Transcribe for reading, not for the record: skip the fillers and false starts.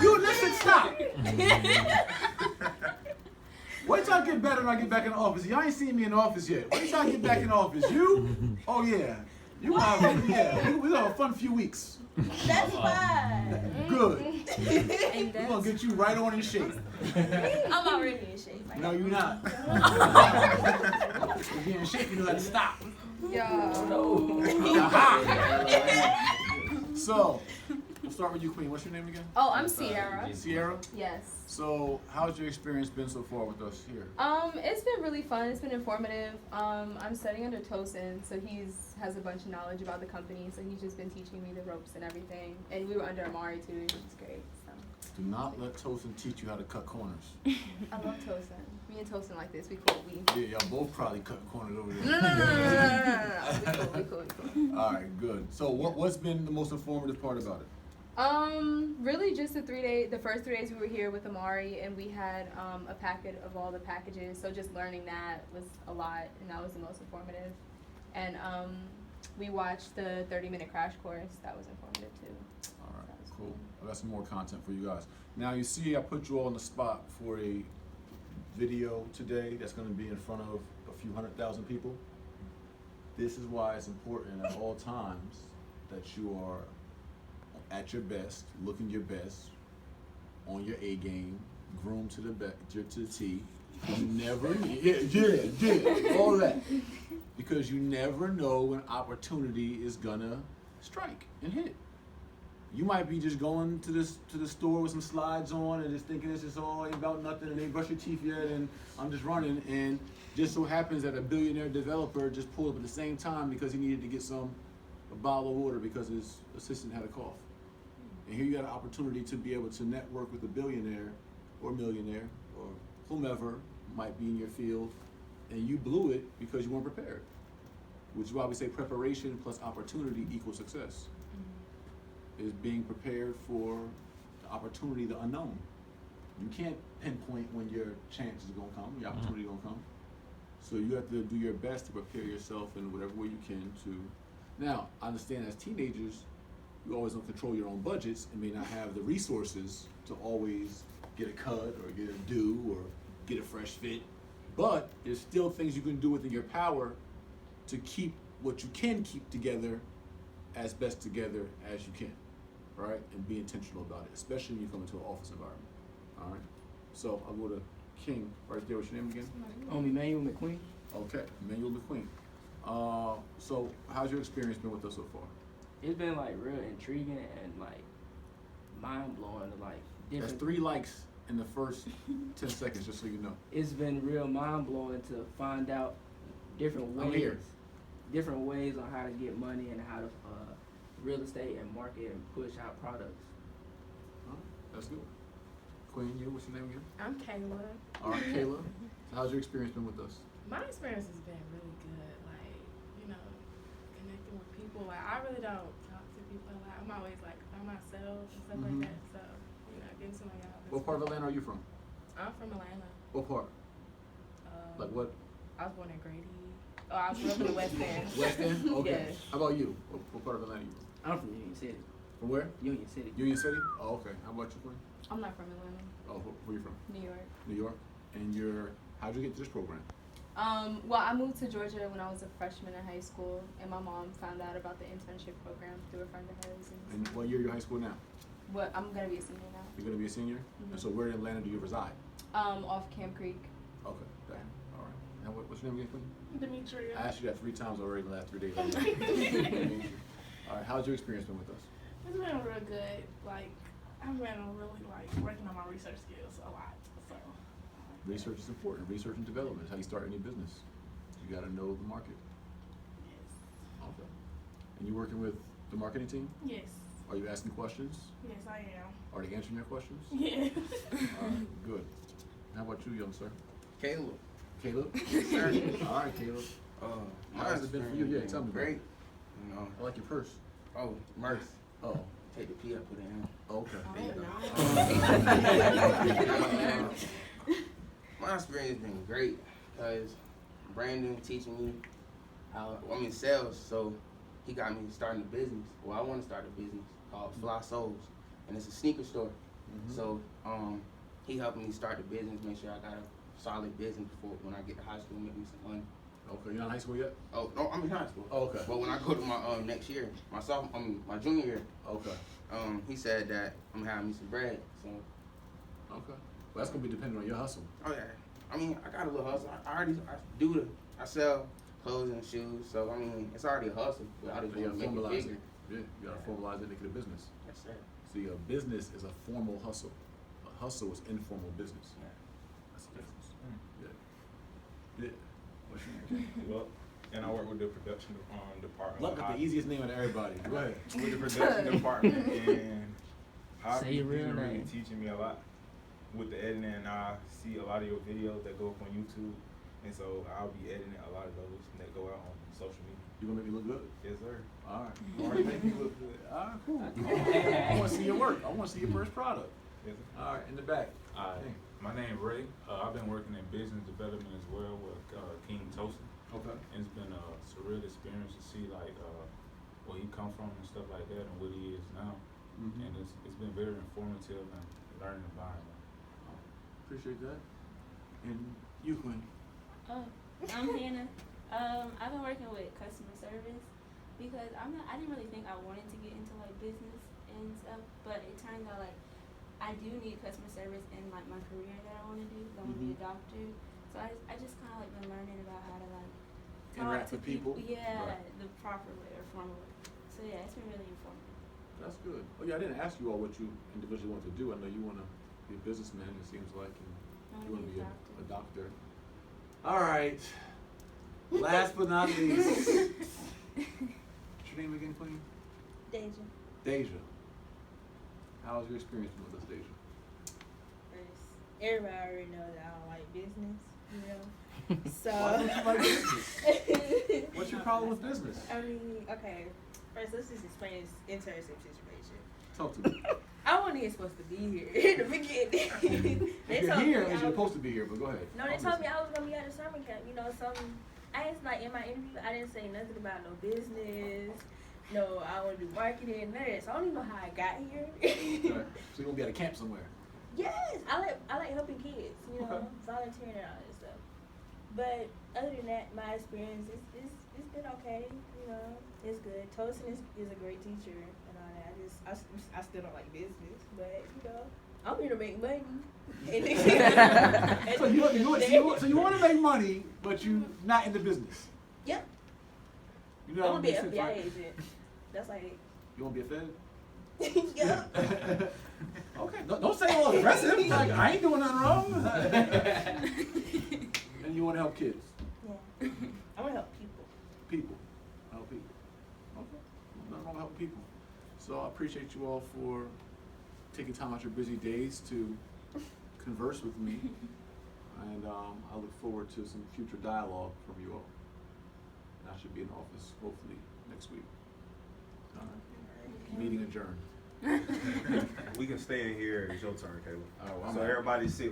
You listen, stop. Wait till I get better when I get back in the office. Y'all ain't seen me in the office yet. Wait till I get back in the office. You? Oh yeah. You yeah. We're gonna have a fun few weeks. That's fine. Good. We're gonna get you right on in shape. I'm already in shape. No, you're not. If you're in shape, you know how to stop. So, we'll start with you, Queen. What's your name again? Oh, I'm Sierra. Sierra? Yes. So, how's your experience been so far with us here? It's been really fun. It's been informative. I'm studying under Tosin, so has a bunch of knowledge about the company. So he's just been teaching me the ropes and everything. And we were under Amari too, which is great. So. Do not let Tosin teach you how to cut corners. I love Tosin. Me and Tosin like this. We cool. Yeah, y'all both probably cutting corners over there. No. We cool. All right, good. So what's been the most informative part about it? Really just the first 3 days we were here with Amari, and we had a packet of all the packages. So just learning that was a lot, and that was the most informative. And we watched the 30-minute crash course. That was informative too. All right, cool. I got some more content for you guys. Now you see, I put you all on the spot for a video today that's going to be in front of a few 100,000 people. This is why it's important at all times that you are at your best, looking your best, on your A game, groomed to the T. You never, all that, because you never know when opportunity is gonna strike and hit. You might be just going to the store with some slides on and just thinking this is all ain't about nothing and ain't brush your teeth yet and I'm just running, and just so happens that a billionaire developer just pulled up at the same time because he needed to get a bottle of water because his assistant had a cough. And here you got an opportunity to be able to network with a billionaire or millionaire or whomever might be in your field, and you blew it because you weren't prepared. Which is why we say preparation plus opportunity equals success. Is being prepared for the opportunity, the unknown. You can't pinpoint when your chance is gonna come, your opportunity gonna come. So you have to do your best to prepare yourself in whatever way you can to. Now, I understand as teenagers, you always don't control your own budgets and may not have the resources to always get a cut or get a do or get a fresh fit. But there's still things you can do within your power to keep what you can keep together as best together as you can, right? And be intentional about it, especially when you come into an office environment, all right? So I'll go to King right there. What's your name again? Emmanuel McQueen. Okay, Emmanuel McQueen. So how's your experience been with us so far? It's been like real intriguing and like mind blowing. Like different. That's 3 likes in the first 10 seconds, just so you know. It's been real mind blowing to find out different ways on how to get money and how to real estate and market and push out products. That's good. Queen, you, what's your name again? I'm Kayla. All right, Kayla. So how's your experience been with us? My experience has been really good. Like, connecting with people. Like, I really don't talk to people. Like, I'm always like by myself and stuff like that. So, getting to know y'all. What part of Atlanta are you from? I'm from Atlanta. What part? Like what? I was born in Grady. Oh, I was from the West End. West End? Okay. Yes. How about you? What part of Atlanta are you from? I'm from Union City. From where? Union City. Union City? Oh, okay. How about you, Queen? I'm not from Atlanta. Oh, where are you from? New York. New York. And how'd you get to this program? Well, I moved to Georgia when I was a freshman in high school, and my mom found out about the internship program through a friend of hers. And what year are you in high school now? I'm gonna be a senior now. You're gonna be a senior? Mm-hmm. And so where in Atlanta do you reside? Off Camp Creek. Okay. Damn. All right. And what's your name again, Queen? Demetria. I asked you that 3 times already in the last 3 days. All right. How's your experience been with us? It's been real good. Like, I've been really working on my research skills a lot. So. Research is important. Research and development is how you start any business. You got to know the market. Yes. Okay. And you working with the marketing team? Yes. Are you asking questions? Yes, I am. Are they answering your questions? Yes. All right, good. How about you, young sir? Caleb. Caleb? Yes, sir. All right, Caleb. How has it been for you? Yeah, tell me. Great. You know. I like your purse. Oh, Mirth. Oh. Take the P I put it in. Okay. My experience has been great because Brandon teaching me sales, so he got me starting a business. Well, I want to start a business called Fly Souls. and it's a sneaker store. Mhm. So he helping me start the business, make sure I got a solid business before when I get to high school, make me some money. Okay, you're not in high school yet? Oh no, I'm in high school. Oh, okay. But when I go to my next year, my junior year, Okay. he said that I'm gonna have me some bread. So Okay. Well, that's gonna be dependent on your hustle. oh yeah, I mean I got a little hustle. I sell clothes and shoes. So I mean it's already a hustle, but I just You want gotta to make it formalize bigger. it. Yeah, you gotta formalize it and make it a business. Yes sir. See, a business is a formal hustle. A hustle is informal business. Yeah. That's the difference. Yeah. Yeah. What's your name? Well, and I work with the production department. Luck got the easiest name out of everybody. Go ahead. With the production department, and Say your real he's been really name. teaching me a lot with the editing. And I see a lot of your videos that go up on YouTube, and so I'll be editing a lot of those that go out on social media. You gonna make me look good? Yes, sir. All right. You already make me look good. All right, cool. I wanna see your work. I wanna see your first product. Yes, sir. All right, in the back. Hi, my name is Ray. I've been working in business development as well with King Toasting. Okay. And it's been a surreal experience to see like where he come from and stuff like that and what he is now. Mhm. And it's been very informative and learning environment. Appreciate that. And you, Quinn. Oh, I'm Hannah. I've been working with customer service because I didn't really think I wanted to get into like business and stuff, but it turns out like I do need customer service in like my career that I want to do. 'Cause I want to be a doctor, so I just kind of like been learning about how to like talk Interact to with people? Yeah, Right. the proper way or formal way. So yeah, it's been really informative. That's good. Oh yeah, I didn't ask you all what you individually want to do. I know you want to be a businessman. It seems like, and I you want want to to be be a doctor. All right. Last but not least, what's your name again, Queen? Deja. Deja. How was your experience with us, Deja? First, everybody already know that I don't like business, you know. Why don't you like business? So. What's your problem with business? I mean, okay. First, let's just explain this internship situation. Talk to me. I wasn't even supposed to be here in the beginning. If you're here, it means you're supposed to be here, but go ahead. No, they told me I was gonna be at a summer camp. You know, I ain't like in my interview. I didn't say nothing about no business. No, I want to do marketing, none of that. So I don't even know how I got here. Right. So you're gonna be at a camp somewhere. Yes, I like helping kids. You know, Okay. volunteering and all that stuff. But other than that, my experience it's been okay. You know, it's good. Toasting is a great teacher and all that. I still don't like business, but you know, I'm here to make money. So you want to make money, but you not in the business. Yep. You I know want to be what an I'm saying, FBI right? agent. That's like. You want to be a Fed? Yep. Okay. Don't say all aggressive. Like I ain't doing nothing wrong. And you want to help kids. Yeah. I want to help people. People. Help people. Okay. Nothing wrong with helping people. So I appreciate you all for taking time out your busy days to converse with me. And I look forward to some future dialogue from you all. And I should be in office hopefully next week. All right. Meeting adjourned. We can stay in here. It's your turn, Caleb. Oh, I'm So out. everybody sit